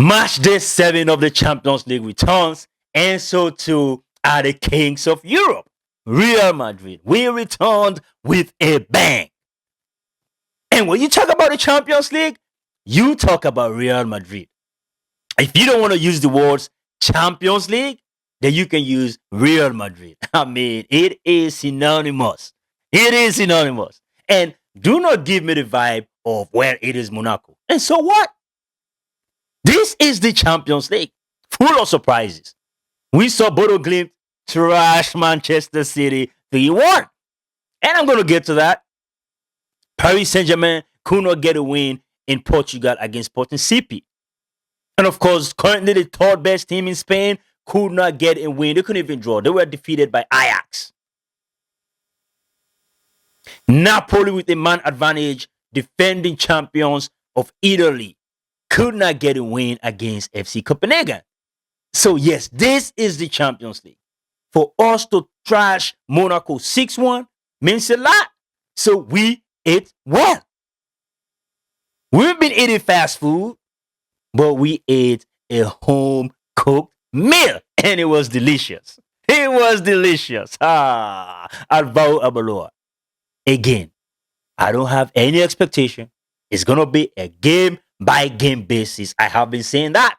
Match day 7 of the Champions League returns, and so too are the kings of Europe. Real Madrid. We returned with a bang. And when you talk about the Champions League, you talk about Real Madrid. If you don't want to use the words Champions League, then you can use Real Madrid. I mean, it is synonymous. It is synonymous. And do not give me the vibe of where it is Monaco. And so what? This is the Champions League, full of surprises. We saw Bodo Glimt trash Manchester City 3-1. And I'm going to get to that. Paris Saint-Germain could not get a win in Portugal against Sporting CP. And of course, currently the third best team in Spain could not get a win. They couldn't even draw. They were defeated by Ajax. Napoli with a man advantage, defending champions of Italy, could not get a win against FC Copenhagen. So yes, this is the Champions League. For us to trash Monaco 6-1 means a lot. So we ate well. We've been eating fast food, but we ate a home-cooked meal. And it was delicious. It was delicious. Alvaro Abaloa. Again, I don't have any expectation. It's going to be a game-by-game basis. I have been saying that.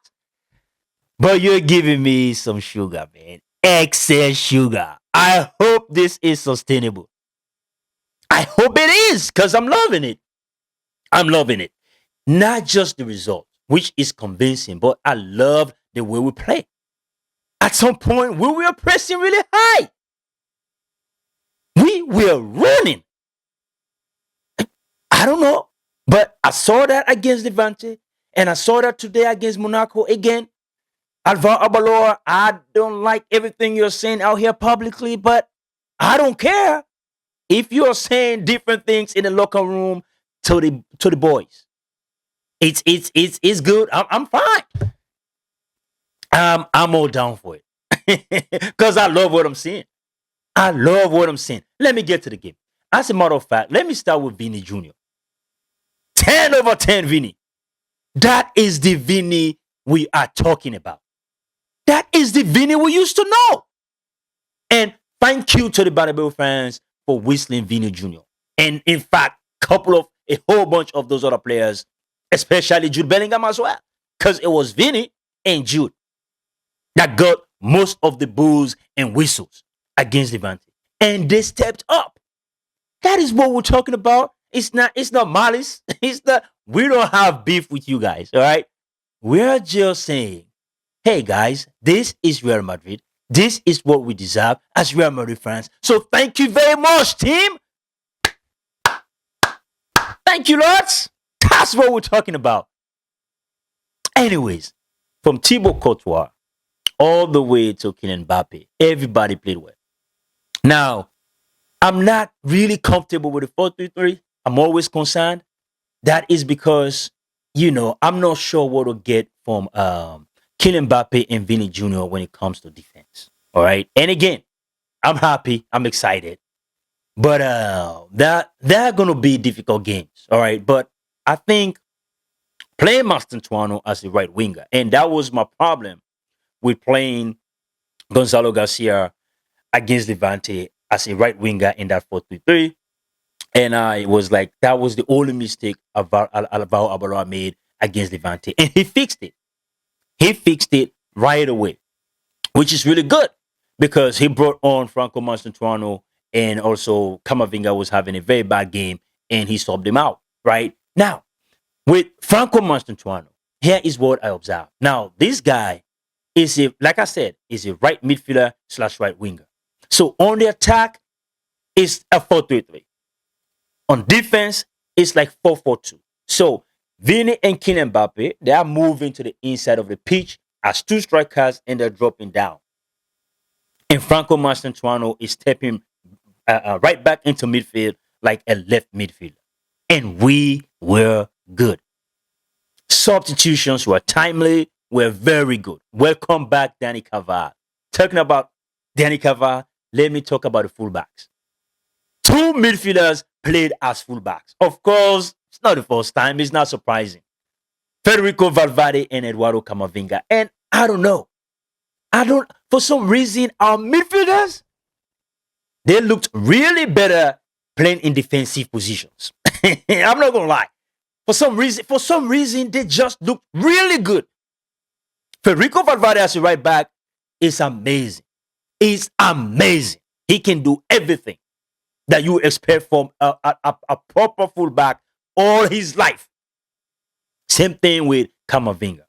But you're giving me some sugar, man. Excess sugar. I hope this is sustainable. I hope it is, because I'm loving it. I'm loving it. Not just the result, which is convincing, but I love the way we play. At some point, we were pressing really high. We were running. I don't know, but I saw that against Levante, and I saw that today against Monaco again. Alvaro Abaloa, I don't like everything you're saying out here publicly, but I don't care if you're saying different things in the locker room to the boys. It's good. I'm fine. I'm all down for it because I love what I'm seeing. I love what I'm seeing. Let me get to the game. As a matter of fact, let me start with Vinny Jr. 10/10 Vinny. That is the Vinny we are talking about. That is the Vinny we used to know. And thank you to the Bonnabeu fans for whistling Vinny Jr. And in fact, a whole bunch of those other players, especially Jude Bellingham as well. Because it was Vinny and Jude that got most of the boos and whistles against Levante. And they stepped up. That is what we're talking about. It's not malice. We don't have beef with you guys, all right? We're just saying, hey guys, this is Real Madrid. This is what we deserve as Real Madrid fans. So thank you very much, team. Thank you, lots. That's what we're talking about. Anyways, from Thibaut Courtois all the way to Kylian Mbappe, everybody played well. Now, I'm not really comfortable with the 4-3-3. I'm always concerned. That is because, I'm not sure what to get from Kylian Mbappe and Vinny Jr. when it comes to defense. All right. And again, I'm happy. I'm excited. But they're going to be difficult games. All right. But I think playing Mastantuono as the right winger, and that was my problem with playing Gonzalo Garcia against Levante as a right winger in that 4-3-3. And I was like, that was the only mistake Alvaro Abaloa made against Levante. And he fixed it. He fixed it right away, which is really good because he brought on Franco Mastantuono, and also Camavinga was having a very bad game and he subbed him out, right? Now, with Franco Mastantuono, here is what I observed. Now, this guy is like I said, is a right midfielder / right winger. So on the attack, it's a 4-3-3. On defense, it's like 4-4-2. So Vinny and Kylian Mbappe, they are moving to the inside of the pitch as two strikers and they're dropping down. And Franco Mastantuono is stepping right back into midfield like a left midfielder. And we were good. Substitutions were timely, were very good. Welcome back, Danny Carvajal. Talking about Danny Carvajal, let me talk about the fullbacks. Two midfielders played as fullbacks. Of course, it's not the first time. It's not surprising. Federico Valverde and Eduardo Camavinga. And I don't know. For some reason, our midfielders, they looked really better playing in defensive positions. I'm not gonna lie. For some reason, they just look really good. Federico Valverde as a right back is amazing. Is amazing. He can do everything that you expect from a proper fullback all his life. Same thing with Camavinga.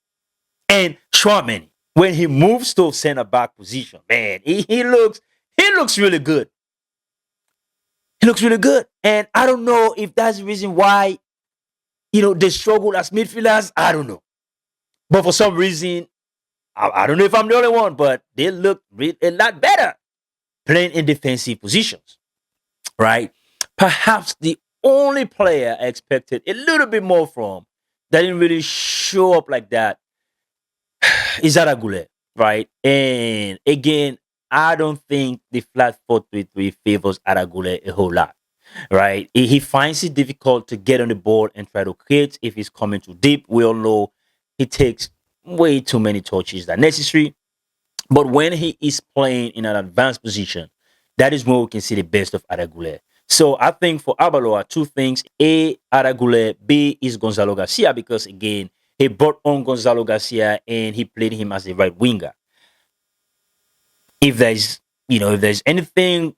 And Schwarman, when he moves to center back position, man, he looks really good. He looks really good. And I don't know if that's the reason why, they struggle as midfielders. I don't know. But for some reason, I don't know if I'm the only one, but they look a lot better playing in defensive positions, right? Perhaps the only player I expected a little bit more from that didn't really show up like that is Aragule, right? And again, I don't think the flat 4-3-3 favors Aragule a whole lot, right? He finds it difficult to get on the ball and try to create if he's coming too deep. We all know he takes way too many touches than necessary. But when he is playing in an advanced position, that is when we can see the best of Aragule. So I think for Abaloa, two things. A, Aragule. B, is Gonzalo Garcia, because again, he brought on Gonzalo Garcia and he played him as a right winger. If there's anything,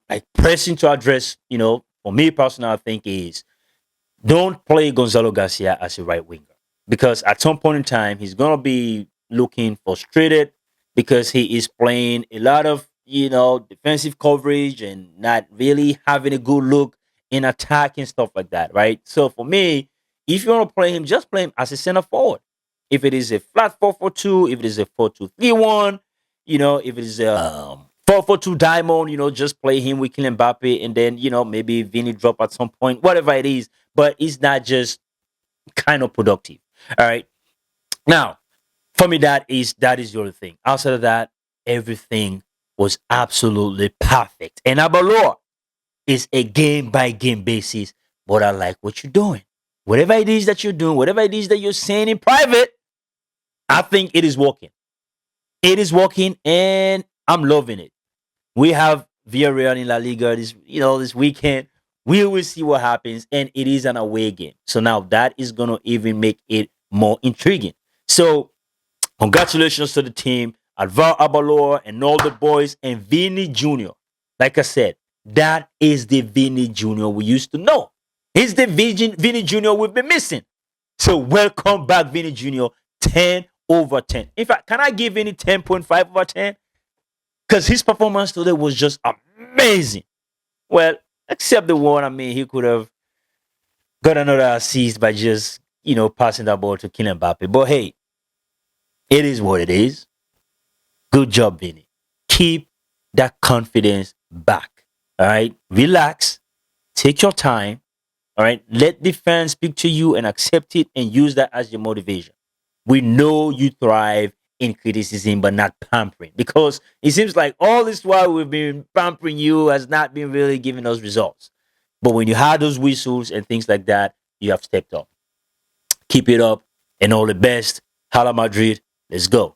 like pressing to address, for me personally, I think is don't play Gonzalo Garcia as a right winger. Because at some point in time, he's going to be looking frustrated because he is playing a lot of, defensive coverage and not really having a good look in attack and stuff like that, right? So for me, if you want to play him, just play him as a center forward. If it is a flat 4-4-2, if it is a 4-2-3-1, if it is a 4-4-2 diamond, just play him with Kylian Mbappe and then, maybe Vini drop at some point, whatever it is. But it's not just kind of productive. All right. Now, for me, that is the other thing. Outside of that, everything was absolutely perfect. And Abaloa is a game by game basis. But I like what you're doing. Whatever it is that you're doing, whatever it is that you're saying in private, I think it is working. It is working, and I'm loving it. We have Villarreal in La Liga this weekend. We will see what happens, and it is an away game. So now that is gonna even make it more intriguing. So congratulations to the team, Alvaro Abaloa and all the boys, and Vini Jr. Like I said, that is the Vini Jr. we used to know. He's the Vini Jr. we've been missing. So welcome back, Vini Jr. 10 over 10. In fact, can I give Vini 10.5 over 10? Because his performance today was just amazing. Well, except the one, he could have got another assist by just, passing that ball to Kylian Mbappe. But hey, it is what it is. Good job, Vinny. Keep that confidence back. All right. Relax. Take your time. All right. Let the fans speak to you and accept it and use that as your motivation. We know you thrive in criticism, but not pampering, because it seems like all this while we've been pampering you has not been really giving us results. But when you have those whistles and things like that, you have stepped up. Keep it up and all the best. Hala Madrid. Let's go.